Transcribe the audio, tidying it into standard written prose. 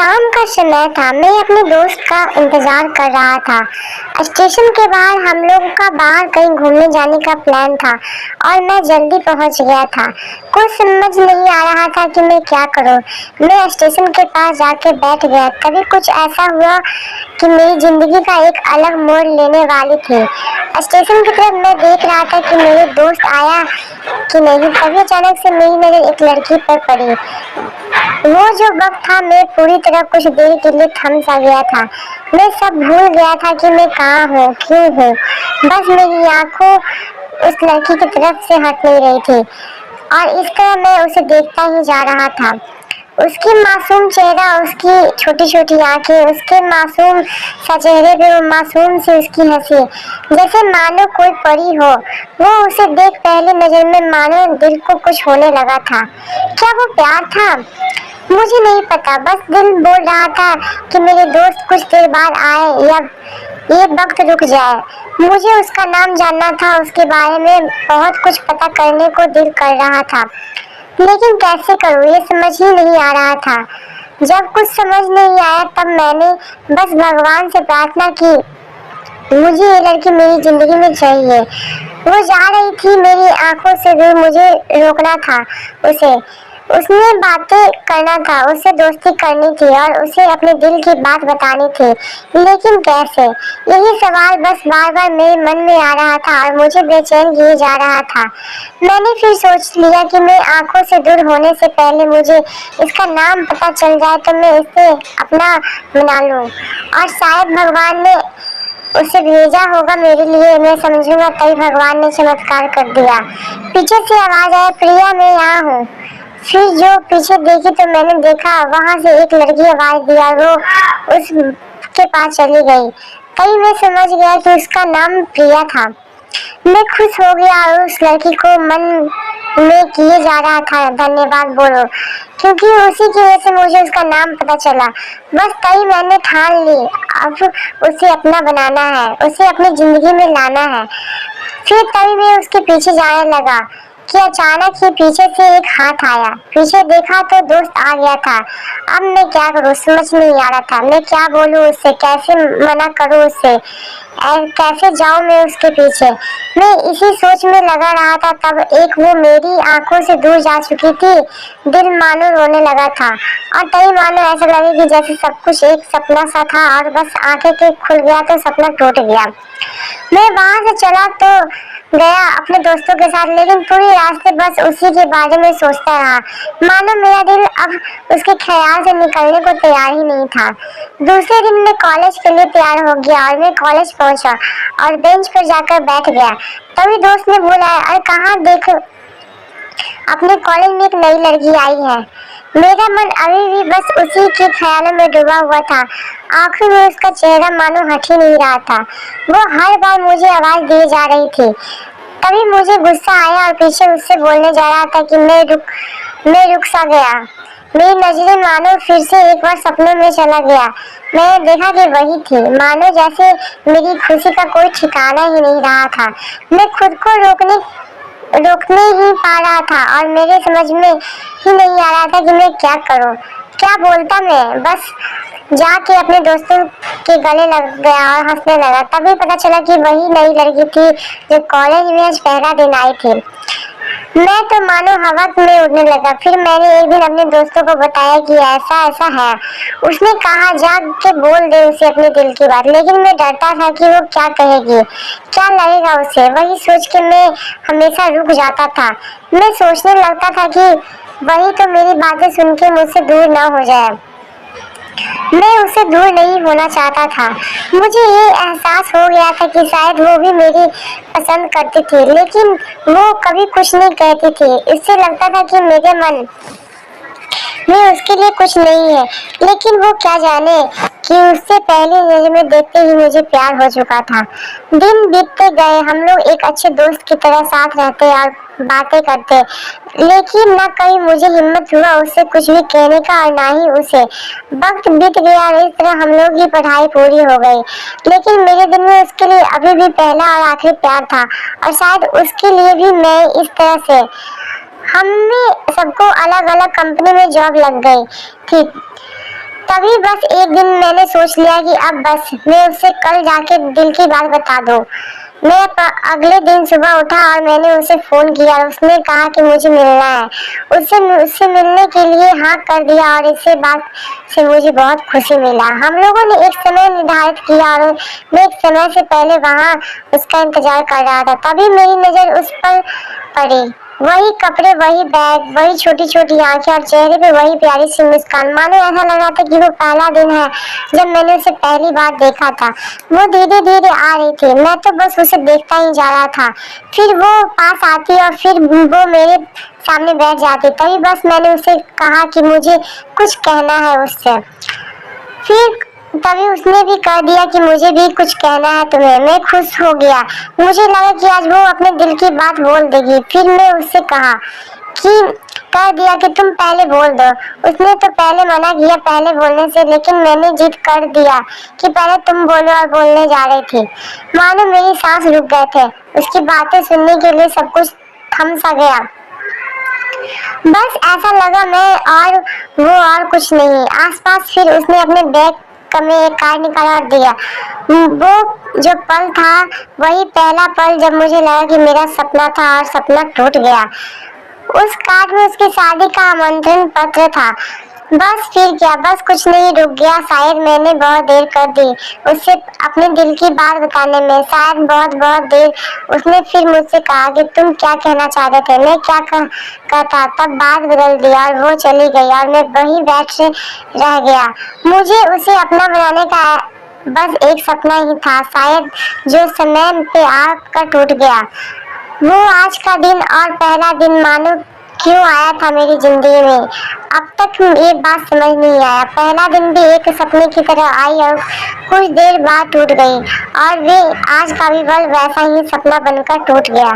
शाम का समय था। मैं अपने दोस्त का इंतजार कर रहा था। स्टेशन के बाहर हम लोगों का बाहर कहीं घूमने जाने का प्लान था और मैं जल्दी पहुंच गया था। कुछ समझ नहीं आ रहा था कि मैं क्या करूं। मैं स्टेशन के पास जाके बैठ गया। तभी कुछ ऐसा हुआ कि मेरी जिंदगी का एक अलग मोड़ लेने वाली थी। स्टेशन की तरफ मैं देख रहा था कि मेरे दोस्त आया कि नहीं। तभी अचानक से मेरी नजर एक लड़की पर पड़ी। वो जो वक्त था, मैं पूरी तरह कुछ देर के लिए थम सा गया था। मैं सब भूल गया था कि मैं कहाँ हूँ, क्यों हूँ। बस मेरी आंखों उस लड़की की तरफ से हट नहीं रही थी और इस तरह मैं उसे देखता ही जा रहा था। उसकी मासूम चेहरा, उसकी छोटी छोटी आंखें, उसके मासूम सा चेहरे पे वो मासूम सी उसकी हंसी, जैसे मानो कोई परी हो। वो उसे देख पहली नजर में मानो दिल को कुछ होने लगा था। क्या वो प्यार था? मुझे नहीं पता। बस दिल बोल रहा था कि मेरे दोस्त कुछ देर बाद आए या ये वक्त रुक जाए। मुझे उसका नाम जानना था, उसके बारे में बहुत कुछ पता करने को दिल कर रहा था, लेकिन कैसे करूं ये समझ ही नहीं आ रहा था। जब कुछ समझ नहीं आया तब मैंने बस भगवान से प्रार्थना की, मुझे ये लड़की मेरी जिंदगी में चाहिए। वो जा रही थी मेरी आंखों से दूर, मुझे रोकना था उसे। उसने बातें करना था, उससे दोस्ती करनी थी और उसे अपने दिल की बात बतानी थी, लेकिन कैसे? यही सवाल बस बार बार मेरे मन में आ रहा था और मुझे बेचैन किए जा रहा था। मैंने फिर सोच लिया कि मैं आंखों से दूर होने से पहले मुझे इसका नाम पता चल जाए तो मैं इसे अपना बना लूं और शायद भगवान ने उसे भेजा होगा मेरे लिए, मैं समझूंगा तभी भगवान ने चमत्कार कर दिया। पीछे से आवाज आई, प्रिया मैं यहाँ हूँ। फिर जो पीछे देखी तो मैंने देखा वहां से एक लड़की आवाज दिया, वो उसके पास चली गई। तभी मैं समझ गया कि उसका नाम प्रिया था। मैं खुश हो गया और उस लड़की को मन में किए जा रहा था धन्यवाद बोलो, क्योंकि उसी की वजह से मुझे उसका नाम पता चला। बस तभी मैंने ठान ली, अब उसे अपना बनाना है, उसे अपनी जिंदगी में लाना है। फिर तभी मैं उसके पीछे जाने लगा कि अचानक ही पीछे से एक हाथ आया। पीछे देखा तो दोस्त आ गया था। अब मैं क्या करूं समझ नहीं आ रहा था। मैं क्या बोलूं उससे, कैसे मना करूं उससे, कैसे जाऊं मैं उसके पीछे। मैं इसी सोच में लगा रहा था तब एक वो मेरी आंखों से दूर जा चुकी थी। दिल मानो रोने लगा था और तभी मानो ऐसा लगे कि जैसे सब कुछ एक सपना सा था और बस आंखें के खुल गया तो सपना टूट गया। मैं वहां से चला तो गया अपने दोस्तों के साथ, लेकिन पूरे रास्ते बस उसी के बारे में सोचता रहा। मानो मेरा दिल अब उसके ख्याल से निकलने को तैयार ही नहीं था। दूसरे दिन मैं कॉलेज के लिए तैयार हो गया और मैं कॉलेज पहुंचा और बेंच पर जाकर बैठ गया। तभी दोस्त ने बोला, अरे कहाँ देख, अपने कॉलेज में एक नई लड़की आई है। मेरा मन अभी भी बस उसी के ख्यालों में डूबा हुआ था। आंखों में उसका चेहरा मानो हट ही नहीं रहा था। वो हर बार मुझे आवाज दिए जा रही थी। तभी मुझे गुस्सा आया और पीछे उससे बोलने जा रहा था कि मैं रुक सा गया। मेरी नजरें मानो फिर से एक बार सपनों में चला गया। मैंने देखा कि वही थी, मानो जैसे मेरी खुशी का कोई ठिकाना ही नहीं रहा था। मैं खुद को रोकने ही पा रहा था और मेरे समझ में ही नहीं आ रहा था कि मैं क्या करूं, क्या बोलता। मैं बस जाके अपने दोस्तों के गले लग गया और हंसने लगा। तभी पता चला कि वही नई लड़की थी जो कॉलेज में आज पहला दिन आई थी। मैं तो मानो हवा में उड़ने लगा। फिर मैंने एक दिन अपने दोस्तों को बताया कि ऐसा ऐसा है। उसने कहा जा के बोल दे उसे अपने दिल की बात, लेकिन मैं डरता था कि वो क्या कहेगी, क्या लगेगा उसे। वही सोच के मैं हमेशा रुक जाता था। मैं सोचने लगता था कि वही तो मेरी बातें सुन के मुझसे दूर ना हो जाए। मैं उससे दूर नहीं होना चाहता था। मुझे ये एहसास हो गया था कि शायद वो भी मेरी पसंद करती थी, लेकिन वो कभी कुछ नहीं कहती थी। इससे लगता था कि मेरे मन में उसके लिए कुछ नहीं है, लेकिन वो क्या जाने कि उससे पहली नजर में देखते ही मुझे प्यार हो चुका था। दिन बीतते गए, हम लोग एक अच्छे दोस्त की तरह साथ रहते और बातें करते, लेकिन न कहीं मुझे हिम्मत हुआ उससे कुछ भी कहने का और ना ही उसे। वक्त बीत गया और इस तरह हम लोग की पढ़ाई पूरी हो गई, लेकिन मेरे दिल में उसके लिए अभी भी पहला और आखिरी प्यार था और शायद उसके लिए भी मैं इस तरह से। हमें सबको अलग अलग कंपनी में जॉब लग गई थी। तभी बस एक दिन मैंने सोच लिया कि अब बस मैं उससे कल जाके दिल की बात बता दूं। मैं अगले दिन सुबह उठा और मैंने उसे फोन किया। उसने कहा कि मुझे मिलना है। उससे मिलने के लिए हाँ कर दिया और इसे बात से मुझे बहुत खुशी मिला। हम लोगों ने एक समय निर्धारित किया और मैं एक समय से पहले वहाँ उसका इंतजार कर रहा था। तभी मेरी नजर उस पर पड़ी। वही कपड़े, वही बैग, वही छोटी छोटी आंखें और चेहरे पे वही प्यारी सी मुस्कान। मानो ऐसा लग रहा था कि वो पहला दिन है जब मैंने उसे पहली बार देखा था। वो धीरे धीरे आ रही थी, मैं तो बस उसे देखता ही जा रहा था। फिर वो पास आती और फिर वो मेरे सामने बैठ जाती। तभी बस मैंने उसे कहा कि मुझे कुछ कहना है उससे। फिर तभी उसने भी कह दिया कि मुझे भी कुछ कहना है तुम्हें। मैं खुश हो गया। मुझे लगा कि आज वो अपने दिल की बात बोल देगी। फिर मैं उससे कहा कि कह दिया कि तुम पहले बोल दो। उसने तो पहले मना किया पहले बोलने से, लेकिन मैंने जिद कर दिया कि पहले तुम बोलो और बोलने जा रही थी। मानो मेरी सांस रुक गए थे। उसकी बातें सुनने के लिए सब कुछ थम सा गया। बस ऐसा लगा मैं और वो और कुछ नहीं। आसपास फिर उसने अपने बैग में एक कार्ड निकाला और दिया। वो जो पल था वही पहला पल जब मुझे लगा कि मेरा सपना था और सपना टूट गया। उस कार्ड में उसकी शादी का आमंत्रण पत्र था। बस फिर क्या, बस कुछ नहीं, रुक गया। शायद मैंने बहुत देर कर दी उससे अपने दिल की बात बताने में, शायद बहुत बहुत देर। उसने फिर मुझसे कहा कि तुम क्या कहना चाहते थे। मैं क्या कहता। तब बात बदल दी और वो चली गई और मैं वहीं बैठ रह गया। मुझे उसे अपना बनाने का बस एक सपना ही था, शायद जो समय पे आकर टूट गया। वो आज का दिन और पहला दिन मानो क्यों आया था मेरी जिंदगी में, अब तक ये बात समझ नहीं आया। पहला दिन भी एक सपने की तरह आई और कुछ देर बाद टूट गई और वे आज का भी पल वैसा ही सपना बनकर टूट गया।